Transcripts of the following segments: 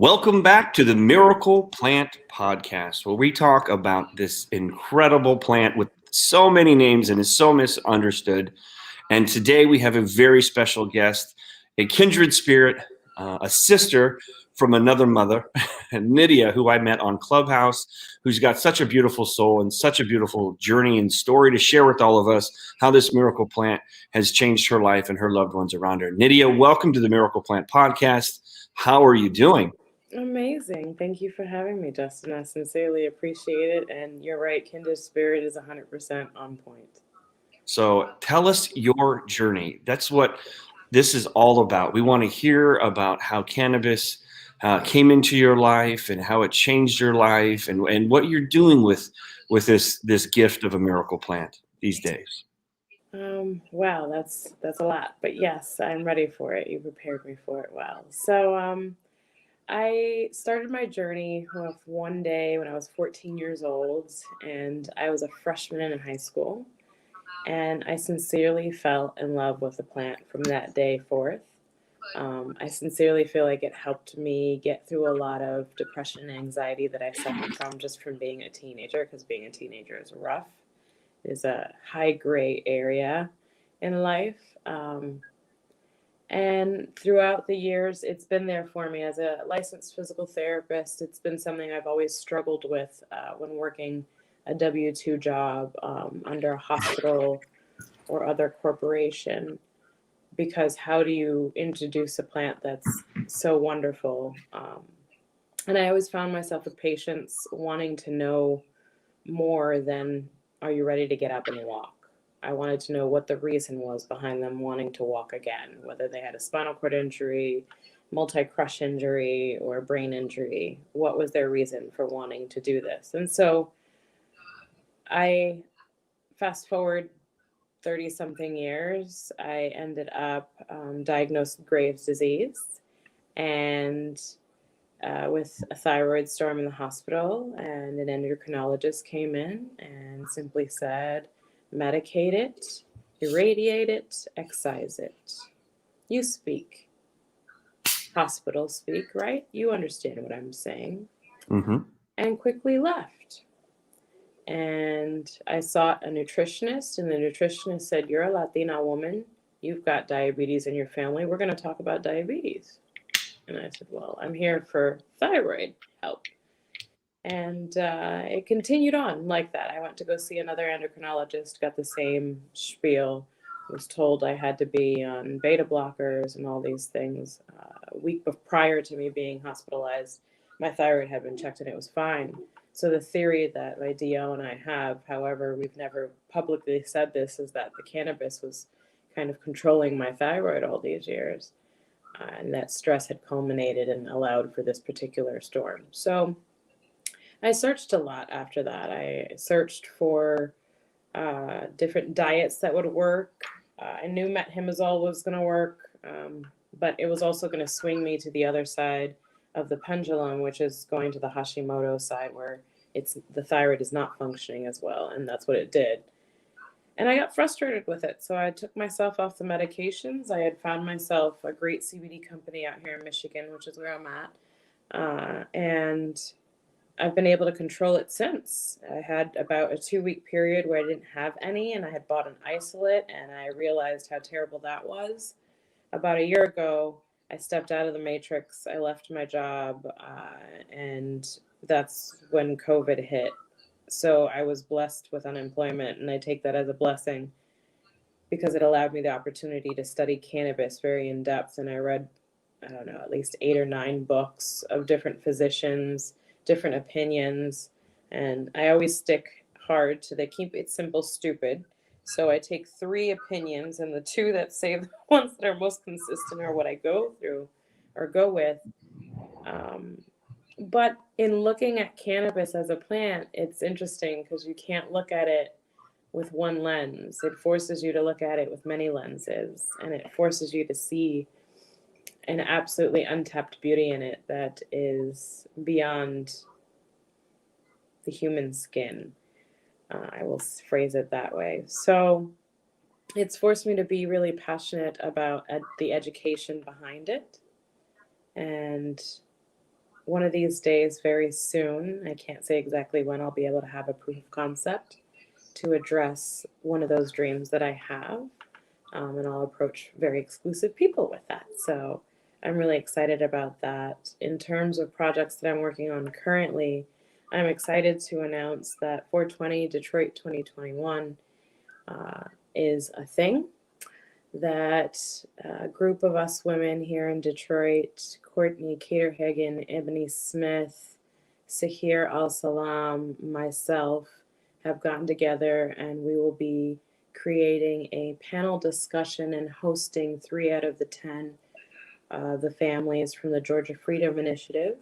Welcome back to the Miracle Plant Podcast, where we talk about this incredible plant with so many names and is so misunderstood. And today we have a very special guest, a kindred spirit, a sister from another mother, Nydia, who I met on Clubhouse, who's got such a beautiful soul and such a beautiful journey and story to share with all of us how this miracle plant has changed her life and her loved ones around her. Nydia, welcome to the Miracle Plant Podcast. How are you doing? Amazing. Thank you for having me, Justin. I sincerely appreciate it. And you're right, kindred spirit is 100% on point. So tell us your journey. That's what this is all about. We want to hear about how cannabis came into your life and how it changed your life and what you're doing with this gift of a miracle plant these days. Wow, that's a lot. But yes, I'm ready for it. You prepared me for it well. So I started my journey with one day when I was 14 years old, and I was a freshman in high school. And I sincerely fell in love with the plant from that day forth. I sincerely feel like it helped me get through a lot of depression and anxiety that I suffered from just from being a teenager, because being a teenager is rough. It is a high gray area in life. And throughout the years, it's been there for me as a licensed physical therapist. It's been something I've always struggled with when working a W-2 job under a hospital or other corporation, because how do you introduce a plant that's so wonderful? And I always found myself with patients wanting to know more than, are you ready to get up and walk? I wanted to know what the reason was behind them wanting to walk again, whether they had a spinal cord injury, multi-crush injury, or brain injury. What was their reason for wanting to do this? And so I fast forward 30 something years, I ended up diagnosed with Graves' disease and with a thyroid storm in the hospital. And an endocrinologist came in and simply said, medicate it, irradiate it, excise it. You speak. Hospital speak, right? You understand what I'm saying. Mm-hmm. And quickly left. And I sought a nutritionist, and the nutritionist said, you're a Latina woman. You've got diabetes in your family. We're going to talk about diabetes. And I said, well, I'm here for thyroid help. And it continued on like that. I went to go see another endocrinologist, got the same spiel, was told I had to be on beta blockers and all these things. A week prior to me being hospitalized, my thyroid had been checked and it was fine. So the theory that my DO and I have, however, we've never publicly said this, is that the cannabis was kind of controlling my thyroid all these years. And that stress had culminated and allowed for this particular storm. So I searched a lot after that. I searched for different diets that would work. I knew methimazole was going to work, but it was also going to swing me to the other side of the pendulum, which is going to the Hashimoto side, where the thyroid is not functioning as well, and that's what it did. And I got frustrated with it, so I took myself off the medications. I had found myself a great CBD company out here in Michigan, which is where I'm at, and I've been able to control it since. I had about a 2-week period where I didn't have any, and I had bought an isolate, and I realized how terrible that was. About a year ago, I stepped out of the matrix. I left my job, and that's when COVID hit. So I was blessed with unemployment, and I take that as a blessing because it allowed me the opportunity to study cannabis very in depth. And I read, I don't know, at least 8 or 9 books of different physicians, different opinions. And I always stick hard to, they keep it simple, stupid. So I take 3 opinions, and the 2 that say the ones that are most consistent are what I go through or go with. But in looking at cannabis as a plant, it's interesting because you can't look at it with one lens. It forces you to look at it with many lenses, and it forces you to see an absolutely untapped beauty in it that is beyond the human skin. I will phrase it that way. So it's forced me to be really passionate about the education behind it and one of these days, very soon, I can't say exactly when, I'll be able to have a proof of concept to address one of those dreams that I have. And I'll approach very exclusive people with that. So I'm really excited about that. In terms of projects that I'm working on currently, I'm excited to announce that 420 Detroit 2021 is a thing. That group of us women here in Detroit, Courtney Caterhagen, Ebony Smith, Sahir Al-Salam, myself, have gotten together, and we will be creating a panel discussion and hosting 3 out of the 10 the families from the Georgia Freedom Initiative,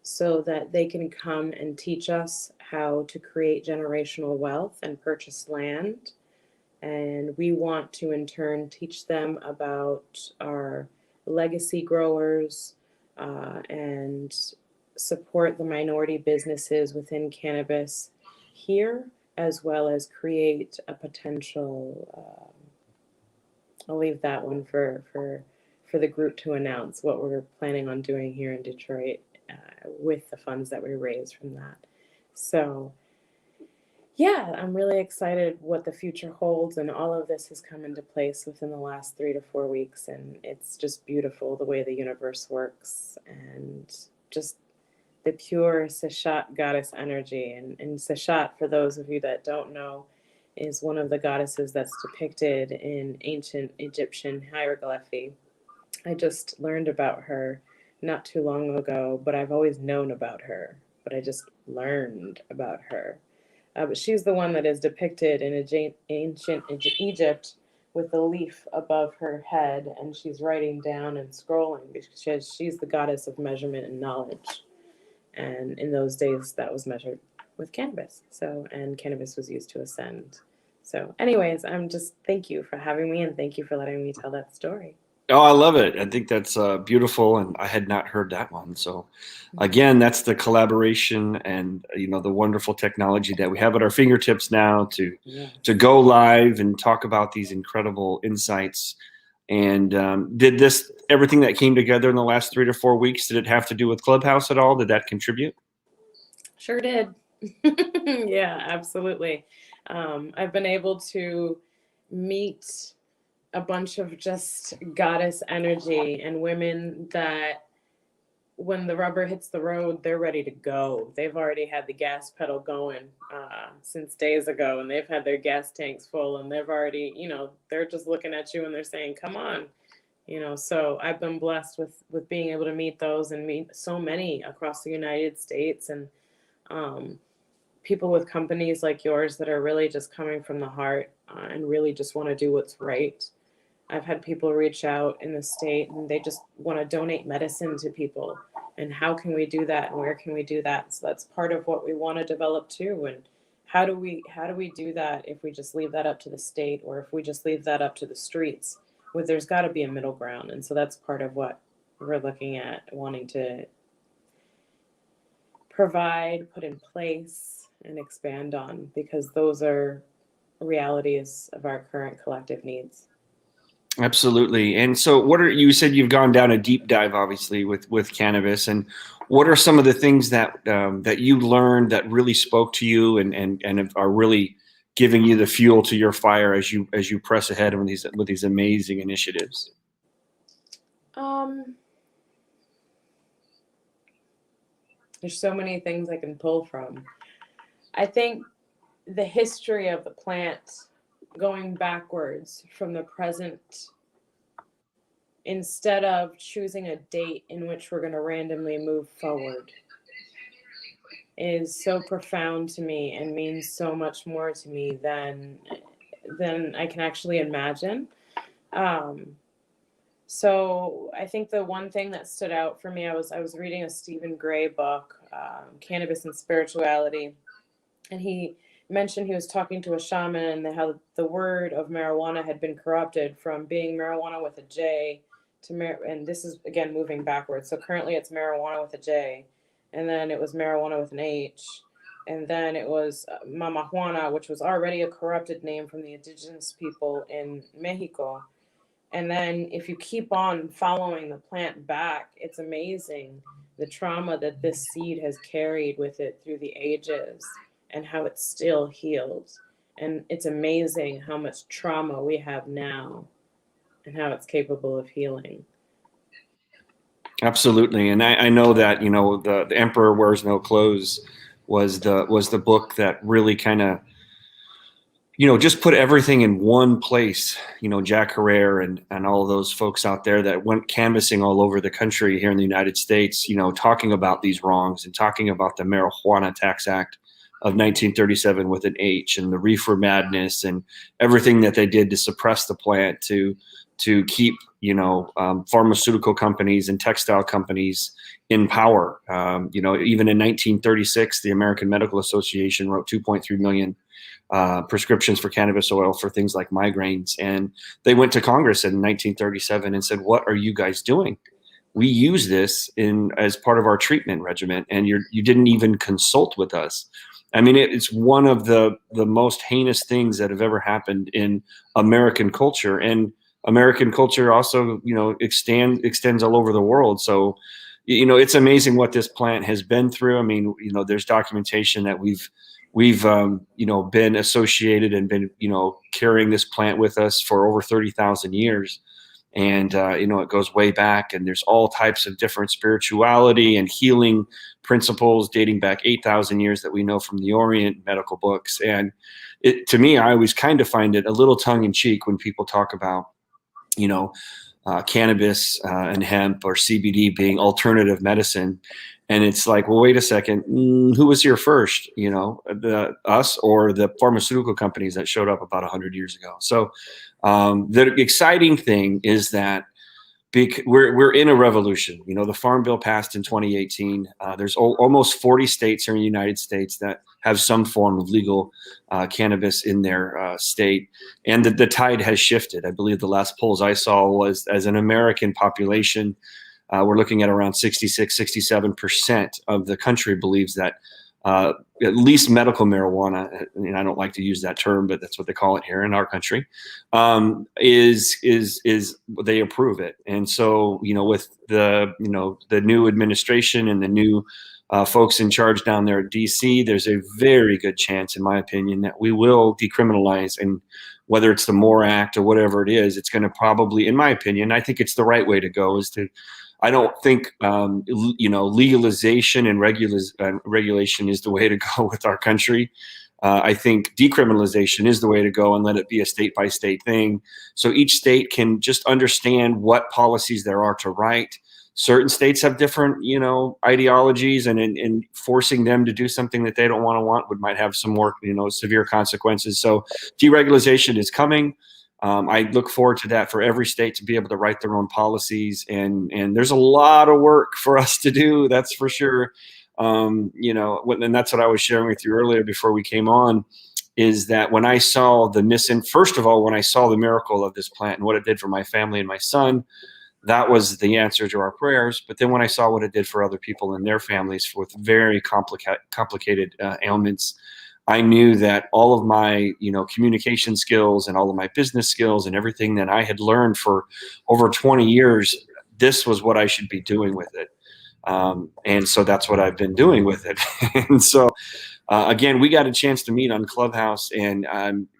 so that they can come and teach us how to create generational wealth and purchase land. And we want to, in turn, teach them about our legacy growers and support the minority businesses within cannabis here, as well as create a potential. I'll leave that one for the group to announce what we're planning on doing here in Detroit with the funds that we raise from that. So yeah, I'm really excited what the future holds, and all of this has come into place within the last 3 to 4 weeks, and it's just beautiful the way the universe works, and just the pure Seshat goddess energy. And Seshat, for those of you that don't know, is one of the goddesses that's depicted in ancient Egyptian hieroglyphy. I just learned about her not too long ago, but I've always known about her, but I just learned about her. But she's the one that is depicted in ancient Egypt with a leaf above her head, and she's writing down and scrolling because she's the goddess of measurement and knowledge. And in those days, that was measured with cannabis. And cannabis was used to ascend. So, anyways, thank you for having me, and thank you for letting me tell that story. Oh, I love it. I think that's beautiful, and I had not heard that one. So, again, that's the collaboration and the wonderful technology that we have at our fingertips now to go live and talk about these incredible insights. And did everything that came together in the last 3 to 4 weeks, did it have to do with Clubhouse at all? Did that contribute? Sure did. Yeah, absolutely. I've been able to meet a bunch of just goddess energy and women that when the rubber hits the road, they're ready to go. They've already had the gas pedal going since days ago, and they've had their gas tanks full, and they've already, they're just looking at you and they're saying, come on. So I've been blessed with being able to meet those and meet so many across the United States, and people with companies like yours that are really just coming from the heart and really just want to do what's right. I've had people reach out in the state and they just want to donate medicine to people. And how can we do that? And where can we do that? So that's part of what we want to develop too. And how do we do that if we just leave that up to the state, or if we just leave that up to the streets? There's got to be a middle ground. And so that's part of what we're looking at, wanting to provide, put in place, and expand on, because those are realities of our current collective needs. Absolutely. And so you said you've gone down a deep dive, obviously, with cannabis, and what are some of the things that you learned that really spoke to you and are really giving you the fuel to your fire as you press ahead with these amazing initiatives? There's so many things I can pull from. I think the history of the plant, going backwards from the present, instead of choosing a date in which we're going to randomly move forward, is so profound to me and means so much more to me than I can actually imagine. So I think the one thing that stood out for me, I was reading a Stephen Gray book, Cannabis and Spirituality, and he mentioned he was talking to a shaman and how the word of marijuana had been corrupted from being marijuana with a J to and this is again moving backwards. So currently it's marijuana with a J, and then it was marijuana with an H, and then it was Mama Juana, which was already a corrupted name from the indigenous people in Mexico. And then if you keep on following the plant back, it's amazing the trauma that this seed has carried with it through the ages and how it still heals. And it's amazing how much trauma we have now and how it's capable of healing. Absolutely. And I know that, the Emperor Wears No Clothes was the book that really kind of, just put everything in one place. Jack Herrera and all of those folks out there that went canvassing all over the country here in the United States, talking about these wrongs and talking about the Marijuana Tax Act of 1937 with an H, and the reefer madness and everything that they did to suppress the plant, to keep pharmaceutical companies and textile companies in power. Even in 1936, the American Medical Association wrote 2.3 million prescriptions for cannabis oil for things like migraines. And they went to Congress in 1937 and said, "What are you guys doing? We use this as part of our treatment regimen, and you didn't even consult with us." I mean, it's one of the most heinous things that have ever happened in American culture. And American culture also, extends all over the world. So, it's amazing what this plant has been through. I mean, there's documentation that we've been associated and been, carrying this plant with us for over 30,000 years. And, it goes way back, and there's all types of different spirituality and healing principles dating back 8,000 years that we know from the Orient medical books. And to me, I always kind of find it a little tongue in cheek when people talk about, cannabis and hemp or CBD being alternative medicine. And it's like, well, wait a second, who was here first? Us or the pharmaceutical companies that showed up about 100 years ago? So the exciting thing is that we're in a revolution. The Farm Bill passed in 2018. There's almost 40 states here in the United States that have some form of legal cannabis in their state, and the tide has shifted. I believe the last polls I saw was, as an American population, we're looking at around 66, 67% of the country believes that at least medical marijuana, and I don't like to use that term, but that's what they call it here in our country, is they approve it. And so, with the new administration and the new folks in charge down there at DC, there's a very good chance, in my opinion, that we will decriminalize. And whether it's the MORE Act or whatever it is, it's going to probably, in my opinion, I think it's the right way to go. I don't think legalization and regulation is the way to go with our country. I think decriminalization is the way to go, and let it be a state by state thing, so each state can just understand what policies there are to write. Certain states have different, ideologies, and forcing them to do something that they don't want might have some more, severe consequences. So deregulation is coming. I look forward to that for every state to be able to write their own policies, and there's a lot of work for us to do. That's for sure. And that's what I was sharing with you earlier before we came on, is that when I saw first of all, when I saw the miracle of this plant and what it did for my family and my son, that was the answer to our prayers. But then when I saw what it did for other people and their families with very complicated ailments, I knew that all of my, communication skills and all of my business skills and everything that I had learned for over 20 years, this was what I should be doing with it. And so that's what I've been doing with it. And so, again, we got a chance to meet on Clubhouse, and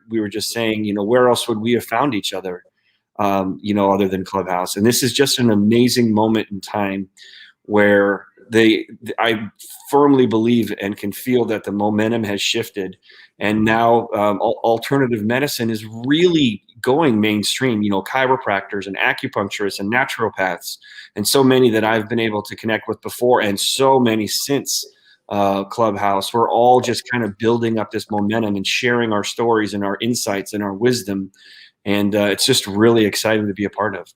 we were just saying, where else would we have found each other, other than Clubhouse? And this is just an amazing moment in time where I firmly believe and can feel that the momentum has shifted, and now alternative medicine is really going mainstream. Chiropractors and acupuncturists and naturopaths, and so many that I've been able to connect with before, and so many since Clubhouse. We're all just kind of building up this momentum and sharing our stories and our insights and our wisdom, and it's just really exciting to be a part of.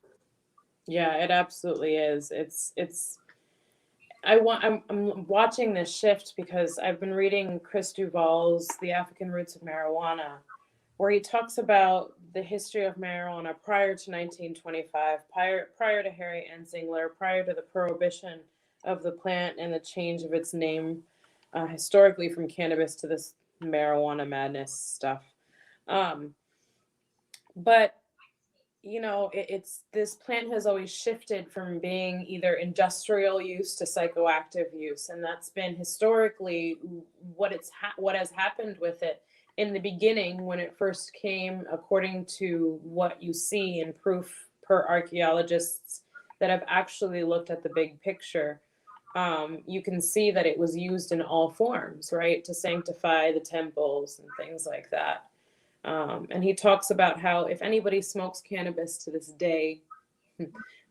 Yeah, it absolutely is. I'm watching this shift because I've been reading Chris Duvall's The African Roots of Marijuana, where he talks about the history of marijuana prior to 1925, prior to Harry Ensingler, prior to the prohibition of the plant and the change of its name historically from cannabis to this marijuana madness stuff. But it's this plant has always shifted from being either industrial use to psychoactive use, and that's been historically what has happened with it. In the beginning, when it first came, according to what you see in proof per archaeologists that have actually looked at the big picture, you can see that it was used in all forms, right, to sanctify the temples and things like that. And he talks about how if anybody smokes cannabis to this day,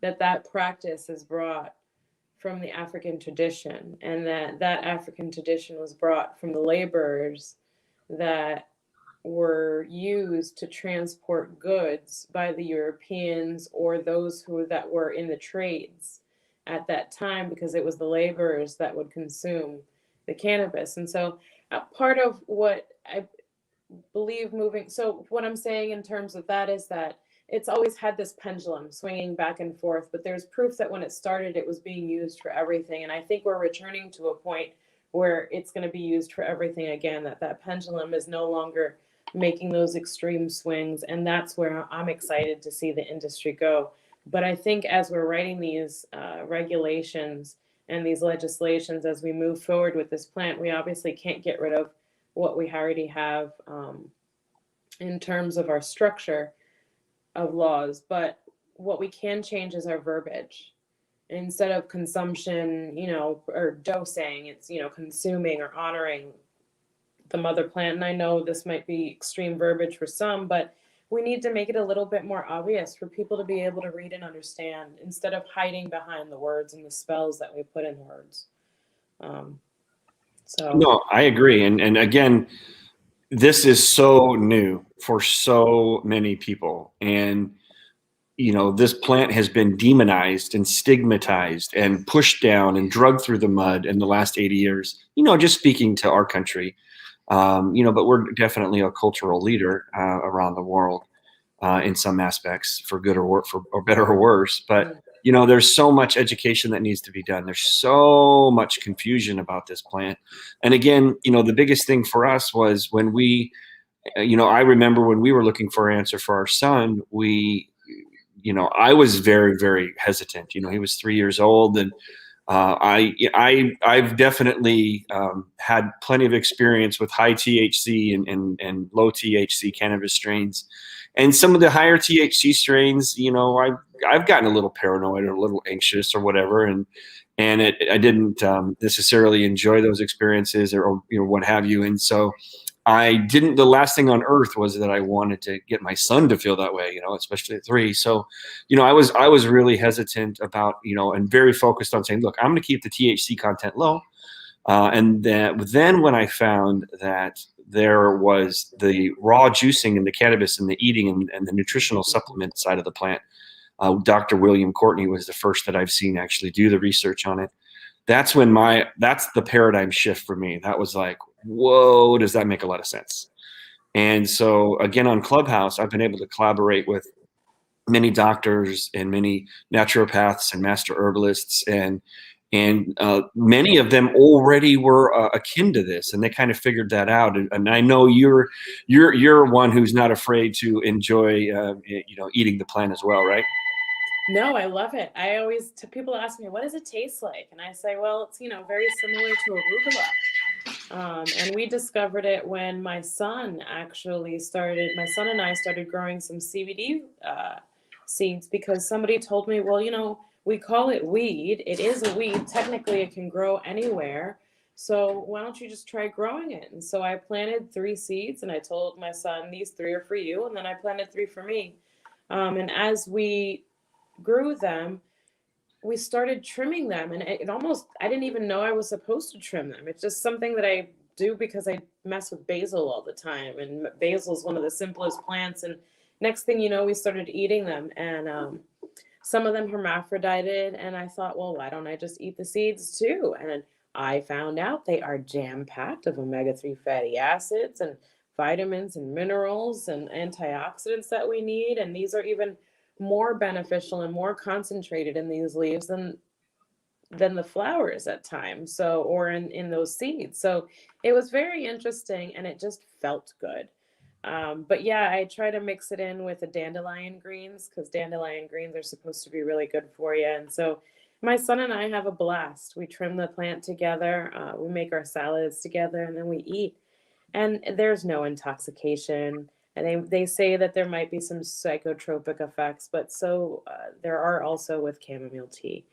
that practice is brought from the African tradition, and that African tradition was brought from the laborers that were used to transport goods by the Europeans or those that were in the trades at that time, because it was the laborers that would consume the cannabis. And so part of what I believe moving, so what I'm saying in terms of that is that it's always had this pendulum swinging back and forth, but there's proof that when it started, it was being used for everything. And I think we're returning to a point where it's going to be used for everything again, that pendulum is no longer making those extreme swings. And that's where I'm excited to see the industry go. But I think as we're writing these regulations and these legislations, as we move forward with this plant, we obviously can't get rid of what we already have in terms of our structure of laws. But what we can change is our verbiage. Instead of consumption, or dosing, it's, consuming or honoring the mother plant. And I know this might be extreme verbiage for some, but we need to make it a little bit more obvious for people to be able to read and understand, instead of hiding behind the words and the spells that we put in words. No, I agree. And again, this is so new for so many people. And, this plant has been demonized and stigmatized and pushed down and drugged through the mud in the last 80 years, just speaking to our country. But we're definitely a cultural leader around the world in some aspects, for good or for better or worse. But there's so much education that needs to be done. There's so much confusion about this plant. And again, the biggest thing for us was when I remember when we were looking for an answer for our son, I was very, very hesitant. He was 3 years old, and I've definitely had plenty of experience with high THC and low THC cannabis strains, and some of the higher THC strains. I've gotten a little paranoid or a little anxious or whatever, and I didn't necessarily enjoy those experiences or what have you. And so I didn't. The last thing on earth was that I wanted to get my son to feel that way, especially at 3. So, I was really hesitant about, and very focused on saying, look, I'm going to keep the THC content low. And then when I found that there was the raw juicing and the cannabis and the eating and the nutritional supplement side of the plant, Dr. William Courtney was the first that I've seen actually do the research on it. That's the paradigm shift for me. That was like, whoa, does that make a lot of sense? And so again, on Clubhouse, I've been able to collaborate with many doctors and many naturopaths and master herbalists, and many of them already were akin to this, and they kind of figured that out. And I know you're one who's not afraid to enjoy eating the plant as well, right? No, I love it. People ask me, what does it taste like? And I say, well, it's, very similar to arugula. And we discovered it when my son and I started growing some CBD seeds, because somebody told me, well, we call it weed. It is a weed. Technically, it can grow anywhere. So why don't you just try growing it? And so I planted 3 seeds, and I told my son, these 3 are for you. And then I planted 3 for me. And as we grew them, we started trimming them, and I didn't even know I was supposed to trim them. It's just something that I do because I mess with basil all the time, and basil is one of the simplest plants. And next thing you know, we started eating them, and some of them hermaphrodited, and I thought, well, why don't I just eat the seeds too? And I found out they are jam-packed of omega-3 fatty acids and vitamins and minerals and antioxidants that we need, and these are even more beneficial and more concentrated in these leaves than the flowers at times, or in those seeds. So it was very interesting, and it just felt good. But yeah, I try to mix it in with the dandelion greens because dandelion greens are supposed to be really good for you. And so my son and I have a blast. We trim the plant together, we make our salads together, and then we eat. And there's no intoxication. And they say that there might be some psychotropic effects, but there are also with chamomile tea.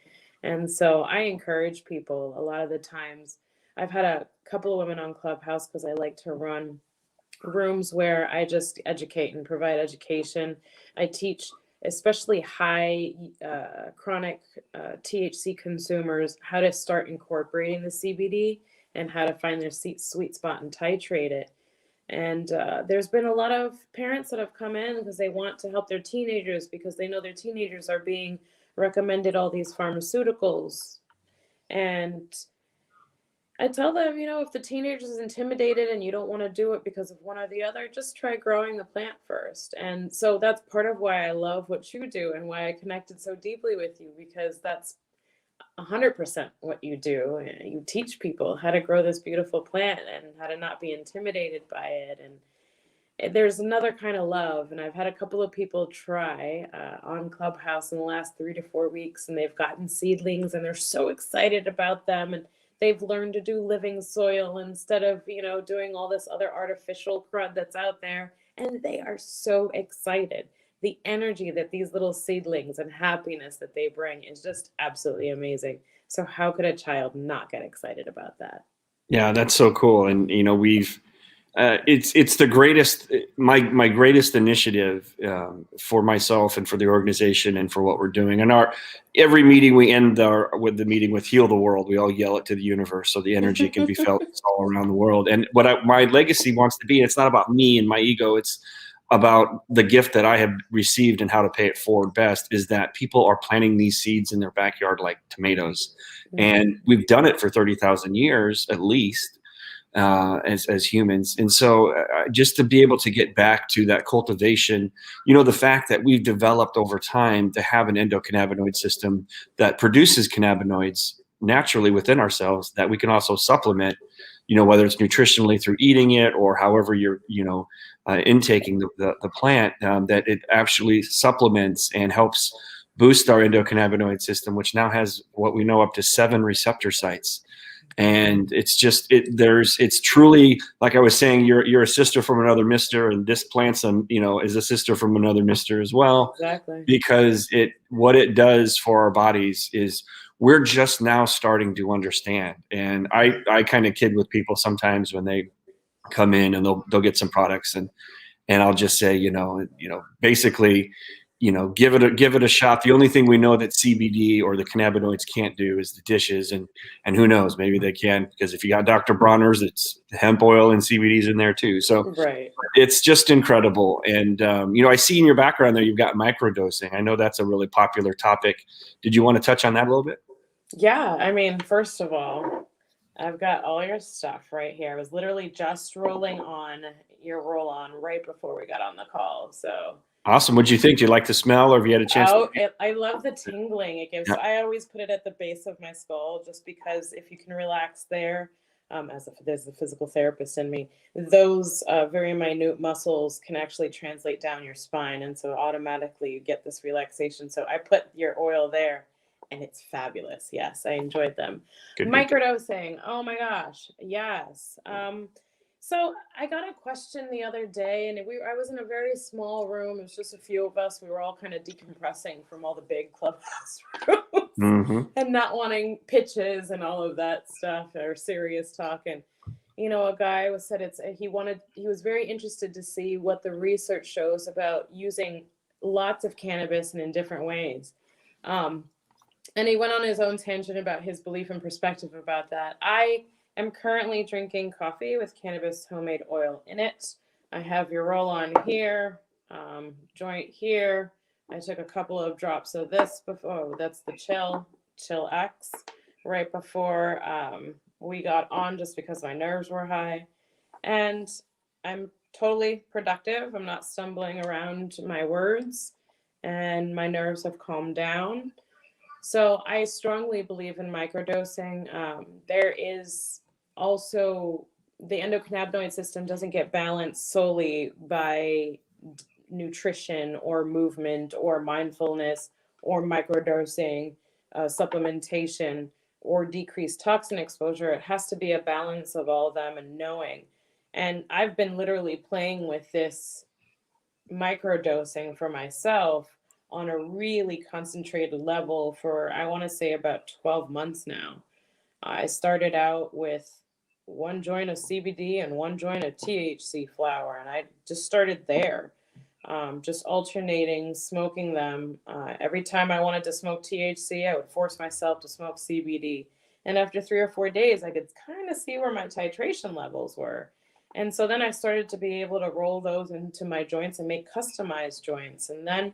And so I encourage people a lot of the times. I've had a couple of women on Clubhouse because I like to run rooms where I just educate and provide education. I teach, especially high chronic THC consumers, how to start incorporating the CBD and how to find their sweet spot and titrate it. And there's been a lot of parents that have come in because they want to help their teenagers because they know their teenagers are being recommended all these pharmaceuticals. And I tell them, if the teenager is intimidated and you don't want to do it because of one or the other, just try growing the plant first. And so that's part of why I love what you do and why I connected so deeply with you, because that's 100% what you do. You teach people how to grow this beautiful plant and how to not be intimidated by it. And there's another kind of love. And I've had a couple of people try on Clubhouse in the last 3 to 4 weeks, and they've gotten seedlings and they're so excited about them. And they've learned to do living soil instead of, doing all this other artificial crud that's out there. And they are so excited. The energy that these little seedlings and happiness that they bring is just absolutely amazing. So how could a child not get excited about that? Yeah, that's so cool. And we've it's the greatest my greatest initiative for myself and for the organization and for what we're doing. And our every meeting we end with the meeting with "Heal the World." We all yell it to the universe so the energy can be felt all around the world. And my legacy wants to be, it's not about me and my ego. It's about the gift that I have received and how to pay it forward best, is that people are planting these seeds in their backyard like tomatoes. And we've done it for 30,000 years at least, as humans. And so just to be able to get back to that cultivation, the fact that we've developed over time to have an endocannabinoid system that produces cannabinoids naturally within ourselves that we can also supplement, whether it's nutritionally through eating it or however you're, intaking the plant, that it actually supplements and helps boost our endocannabinoid system, which now has what we know up to 7 receptor sites. And it's truly, like I was saying, you're a sister from another mister, and this plant is a sister from another mister as well. Exactly. Because what it does for our bodies is we're just now starting to understand. And I kind of kid with people sometimes when they come in and they'll get some products, and I'll just say, basically, give it a shot. The only thing we know that CBD or the cannabinoids can't do is the dishes, and who knows, maybe they can, because if you got Dr. Bronner's, it's hemp oil and CBD's in there too. So right. It's just incredible. And I see in your background there you've got microdosing. I know that's a really popular topic. Did you want to touch on that a little bit? Yeah, I mean, first of all, I've got all your stuff right here. I was literally just rolling on your roll on right before we got on the call. So awesome. What'd you think? Do you like the smell, or have you had a chance? I love the tingling it gives. Yeah. I always put it at the base of my skull just because if you can relax there, there's a physical therapist in me, those very minute muscles can actually translate down your spine. And so automatically you get this relaxation. So I put your oil there. And it's fabulous. Yes, I enjoyed them. Good. Microdosing. Oh my gosh. Yes. So I got a question the other day, and I was in a very small room. It was just a few of us. We were all kind of decompressing from all the big Clubhouse rooms and not wanting pitches and all of that stuff or serious talk. And a guy said he was very interested to see what the research shows about using lots of cannabis and in different ways. And he went on his own tangent about his belief and perspective about that. I am currently drinking coffee with cannabis homemade oil in it. I have your roll-on here, joint here. I took a couple of drops of this before. That's the Chill X right before we got on, just because my nerves were high. And I'm totally productive. I'm not stumbling around my words, and my nerves have calmed down. So I strongly believe in microdosing. There is also the endocannabinoid system doesn't get balanced solely by nutrition or movement or mindfulness or microdosing, supplementation, or decreased toxin exposure. It has to be a balance of all of them and knowing. And I've been literally playing with this microdosing for myself on a really concentrated level for, I want to say, about 12 months now. I started out with one joint of CBD and one joint of THC flower, and I just started there, just alternating, smoking them. Every time I wanted to smoke THC, I would force myself to smoke CBD. And after 3 or 4 days, I could kind of see where my titration levels were. And so then I started to be able to roll those into my joints and make customized joints. And then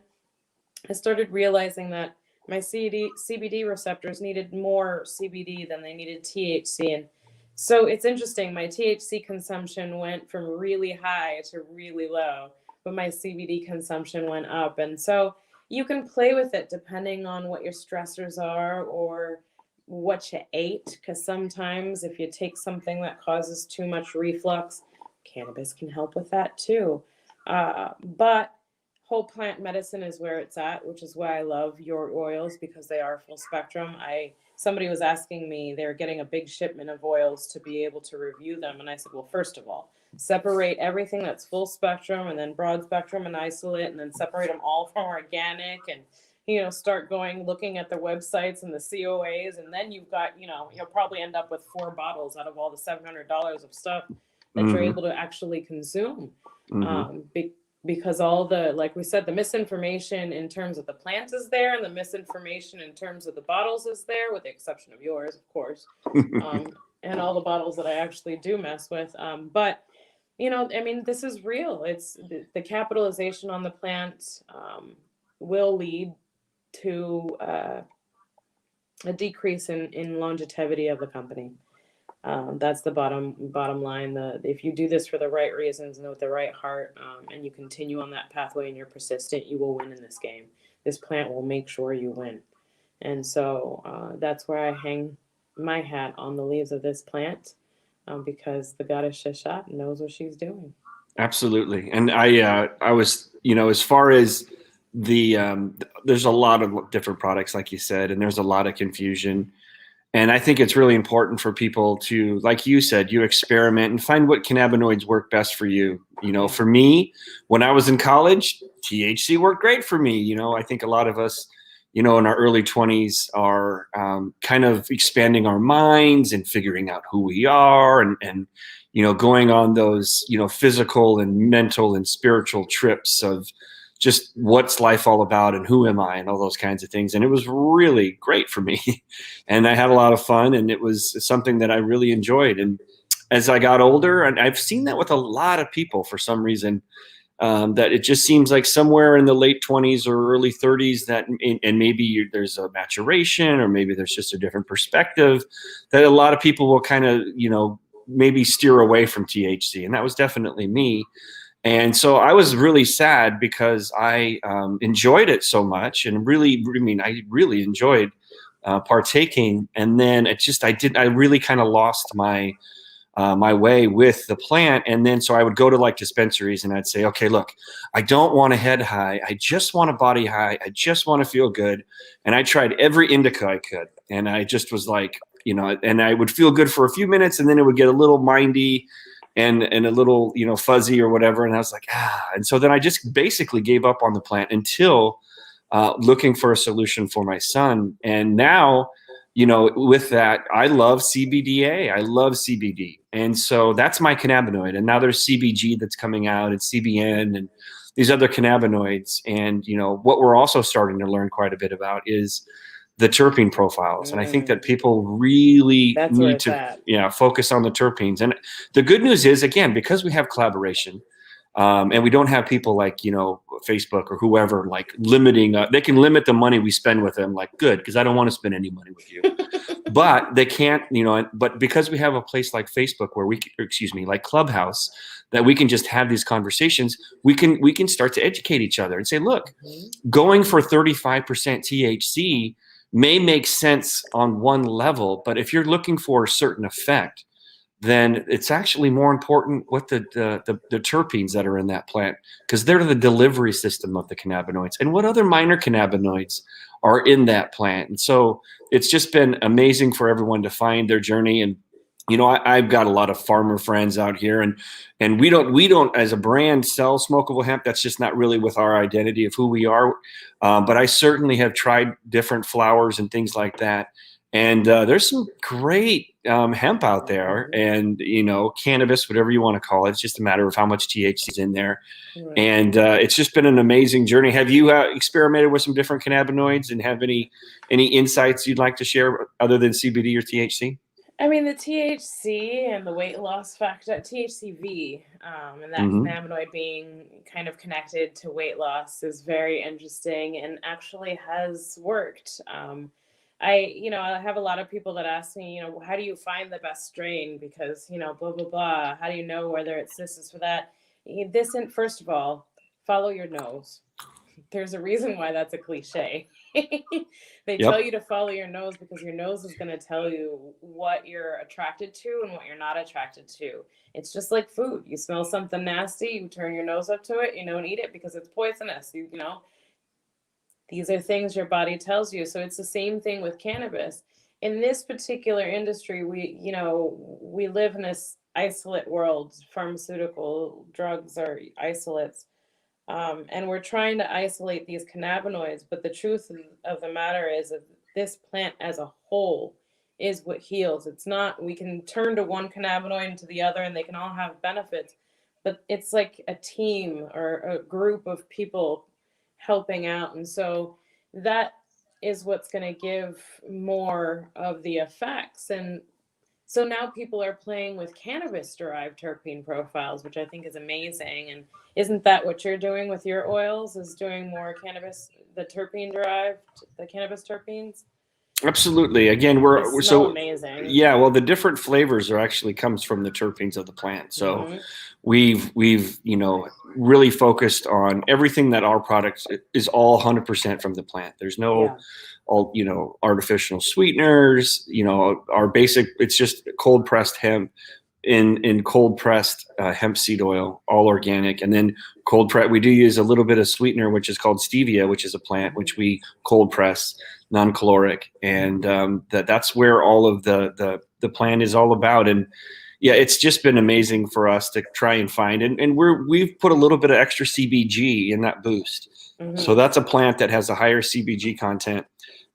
I started realizing that my CBD receptors needed more CBD than they needed THC. And so it's interesting. My THC consumption went from really high to really low, but my CBD consumption went up. And so you can play with it depending on what your stressors are or what you ate. Because sometimes if you take something that causes too much reflux, cannabis can help with that too. But whole plant medicine is where it's at, which is why I love your oils, because they are full spectrum. Somebody was asking me, they're getting a big shipment of oils to be able to review them. And I said, well, first of all, separate everything that's full spectrum and then broad spectrum and isolate, and then separate them all from organic, and start looking at the websites and the COAs. And then you've got, you'll probably end up with 4 bottles out of all the $700 of stuff that you're able to actually consume. Because all the, like we said, the misinformation in terms of the plant is there, and the misinformation in terms of the bottles is there, with the exception of yours, of course, and all the bottles that I actually do mess with. But, this is real. It's the capitalization on the plant will lead to a decrease in longevity of the company. That's the bottom line. If you do this for the right reasons and with the right heart, and you continue on that pathway and you're persistent, you will win in this game. This plant will make sure you win. And so that's where I hang my hat on the leaves of this plant, because the goddess Sheshat knows what she's doing. Absolutely. And I was, as far as there's a lot of different products, like you said, and there's a lot of confusion. And I think it's really important for people to, like you said, you experiment and find what cannabinoids work best for you. For me, when I was in college, THC worked great for me. I think a lot of us, in our early 20s are kind of expanding our minds and figuring out who we are, and going on those, physical and mental and spiritual trips of just what's life all about and who am I and all those kinds of things. And it was really great for me. And I had a lot of fun, and it was something that I really enjoyed. And as I got older, and I've seen that with a lot of people for some reason, that it just seems like somewhere in the late 20s or early 30s that, and maybe there's a maturation, or maybe there's just a different perspective, that a lot of people will kind of, maybe steer away from THC. And that was definitely me. And so I was really sad, because I enjoyed it so much, and I really enjoyed partaking. And then I really kind of lost my way with the plant. And then so I would go to like dispensaries, and I'd say, okay, look, I don't want a head high. I just want a body high. I just want to feel good. And I tried every indica I could. And I just was like, and I would feel good for a few minutes, and then it would get a little mindy and a little, fuzzy or whatever. And I was like, and so then I just basically gave up on the plant until looking for a solution for my son. And now, with that, I love CBDA. I love CBD. And so that's my cannabinoid. And now there's CBG that's coming out, and CBN and these other cannabinoids. And, what we're also starting to learn quite a bit about is the terpene profiles. And I think that people really need to focus on the terpenes. And the good news is, again, because we have collaboration, and we don't have people like, Facebook or whoever, like limiting, they can limit the money we spend with them, like, good, because I don't want to spend any money with you. But they can't, but because we have a place like Facebook where like Clubhouse, that we can just have these conversations, we can start to educate each other and say, look, going for 35% THC may make sense on one level, but if you're looking for a certain effect, then it's actually more important what the terpenes that are in that plant, because they're the delivery system of the cannabinoids, and what other minor cannabinoids are in that plant. And so it's just been amazing for everyone to find their journey. And I've got a lot of farmer friends out here, and we don't as a brand sell smokable hemp. That's just not really with our identity of who we are. But I certainly have tried different flowers and things like that. And there's some great hemp out there, and cannabis, whatever you want to call it. It's just a matter of how much THC is in there. Right. And it's just been an amazing journey. Have you experimented with some different cannabinoids, and have any insights you'd like to share other than CBD or THC? I mean, the THC and the weight loss factor, THCV, and that cannabinoid being kind of connected to weight loss is very interesting and actually has worked. I have a lot of people that ask me, how do you find the best strain? Because, blah, blah, blah. How do you know whether it's this is for that? First of all, follow your nose. There's a reason why that's a cliche. They tell you to follow your nose because your nose is going to tell you what you're attracted to and what you're not attracted to. It's just like food. You smell something nasty, you turn your nose up to it, you don't eat it because it's poisonous. These are things your body tells you. So it's the same thing with cannabis. In this particular industry, we live in this isolate world. Pharmaceutical drugs are isolates. And we're trying to isolate these cannabinoids. But the truth of the matter is that this plant as a whole is what heals. It's not, we can turn to one cannabinoid into the other and they can all have benefits. But it's like a team or a group of people helping out. And so that is what's going to give more of the effects. And so now people are playing with cannabis-derived terpene profiles, which I think is amazing. And isn't that what you're doing with your oils, is doing more cannabis, the cannabis terpenes? Absolutely. Again, we're so amazing. Yeah, well, the different flavors are actually comes from the terpenes of the plant. So we've really focused on everything that our products is all 100% from the plant. There's no artificial sweeteners, our basic, it's just cold pressed hemp in cold pressed hemp seed oil, all organic. And then we do use a little bit of sweetener, which is called stevia, which is a plant which we cold press, non-caloric. And that's where all of the plant is all about. And yeah, it's just been amazing for us to try and find, and we've put a little bit of extra CBG in that boost. So that's a plant that has a higher CBG content,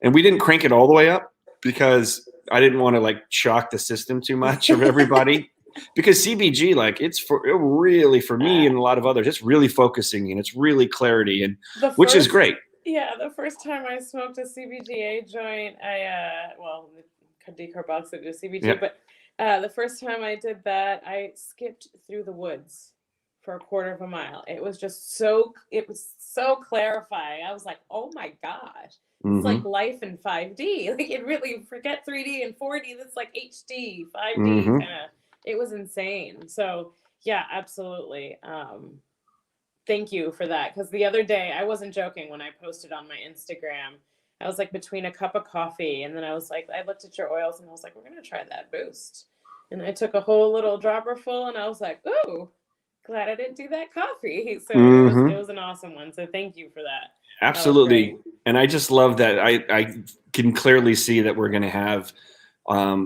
and we didn't crank it all the way up because I didn't want to shock the system too much of everybody. Because CBG, it's for me and a lot of others, it's really focusing and it's really clarity, and which is great. Yeah, the first time I smoked a CBGA joint, I decarboxylated CBG, but the first time I did that, I skipped through the woods for a quarter of a mile. It was so clarifying. I was like, oh my gosh, it's like life in 5D. It really, forget 3D and 4D. That's like HD, 5D. It was insane. So yeah, absolutely. Thank you for that. Because the other day, I wasn't joking when I posted on my Instagram. I was between a cup of coffee, and then I looked at your oils, and I was like, we're going to try that boost. And I took a whole little dropper full, and I was like, ooh, glad I didn't do that coffee. So it was an awesome one. So thank you for that. Absolutely. And I just love that. I can clearly see that we're going to have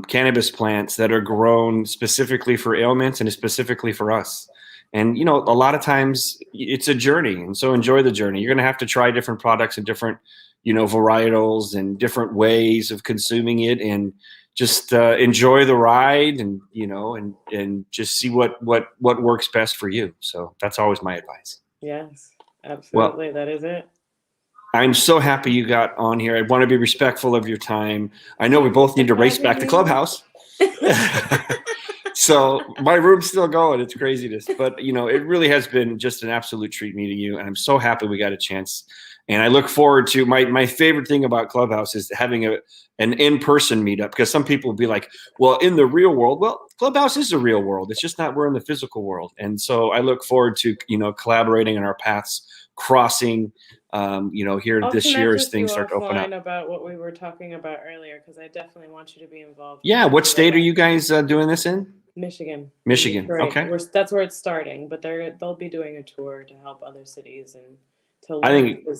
cannabis plants that are grown specifically for ailments and specifically for us. And, a lot of times it's a journey. And so enjoy the journey. You're going to have to try different products and different, varietals and different ways of consuming it, and just enjoy the ride, and, and just see what works best for you. So that's always my advice. Yes, absolutely. Well, that is it. I'm so happy you got on here. I want to be respectful of your time. I know we both need to race back to Clubhouse. So my room's still going. It's craziness. But, it really has been just an absolute treat meeting you. And I'm so happy we got a chance. And I look forward to my favorite thing about Clubhouse is having an in-person meetup, because some people will be like, well, in the real world, well, Clubhouse is the real world. It's just not we're in the physical world. And so I look forward to, collaborating and our paths crossing, here this year as things start to open up. About what we were talking about earlier, because I definitely want you to be involved. Yeah. What state are you guys doing this in? Michigan. Michigan. Detroit. Okay. That's where it's starting, but they'll be doing a tour to help other cities and to I learn. think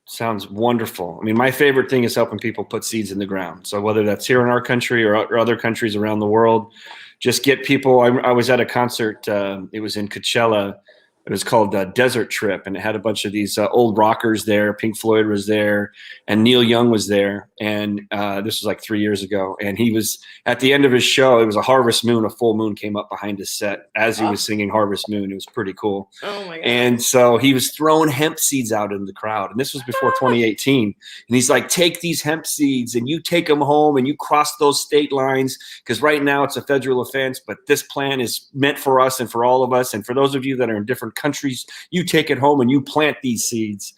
sounds wonderful. I mean, my favorite thing is helping people put seeds in the ground. So whether that's here in our country or other countries around the world, just get people. I was at a concert. It was in Coachella. It was called Desert Trip, and it had a bunch of these old rockers there. Pink Floyd was there, and Neil Young was there. And this was like 3 years ago. And he was at the end of his show. It was a harvest moon. A full moon came up behind his set as he was singing Harvest Moon. It was pretty cool. Oh my god! And so he was throwing hemp seeds out in the crowd. And this was before 2018. And he's like, take these hemp seeds and you take them home and you cross those state lines, because right now it's a federal offense, but this plan is meant for us and for all of us. And for those of you that are in different countries, you take it home and you plant these seeds.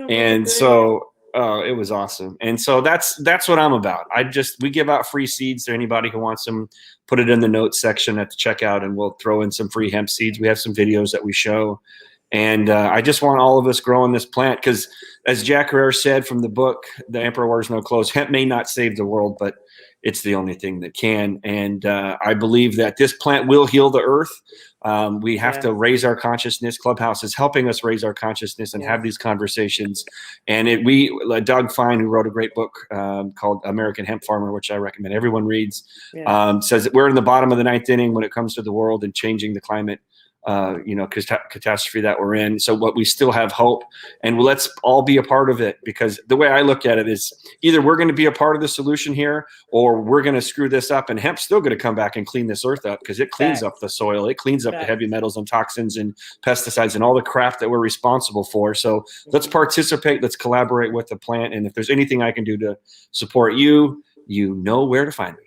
And so it was awesome. And so that's what I'm about. We give out free seeds to anybody who wants them. Put it in the notes section at the checkout, and we'll throw in some free hemp seeds. We have some videos that we show. And I just want all of us growing this plant, because as Jack Herrera said from the book, The Emperor Wears No Clothes, hemp may not save the world, but it's the only thing that can. And I believe that this plant will heal the earth. We have to raise our consciousness. Clubhouse is helping us raise our consciousness and have these conversations. And Doug Fine, who wrote a great book called American Hemp Farmer, which I recommend everyone reads, says that we're in the bottom of the ninth inning when it comes to the world and changing the climate catastrophe that we're in. So what we still have hope, and let's all be a part of it, because the way I look at it is either we're going to be a part of the solution here, or we're going to screw this up, and hemp's still going to come back and clean this earth up, because it cleans up the soil. It cleans up the heavy metals and toxins and pesticides and all the crap that we're responsible for. So let's participate. Let's collaborate with the plant. And if there's anything I can do to support you, you know where to find me.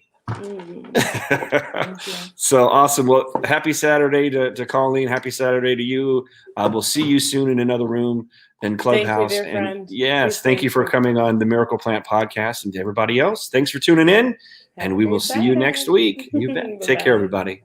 So awesome. Well, happy Saturday to Colleen. Happy Saturday to you. We'll see you soon in another room in Clubhouse. Thank you, dear friend. Yes, thank you for coming on the Miracle Plant Podcast. And to everybody else, thanks for tuning in. And we will see you next week. You bet. Take care, everybody.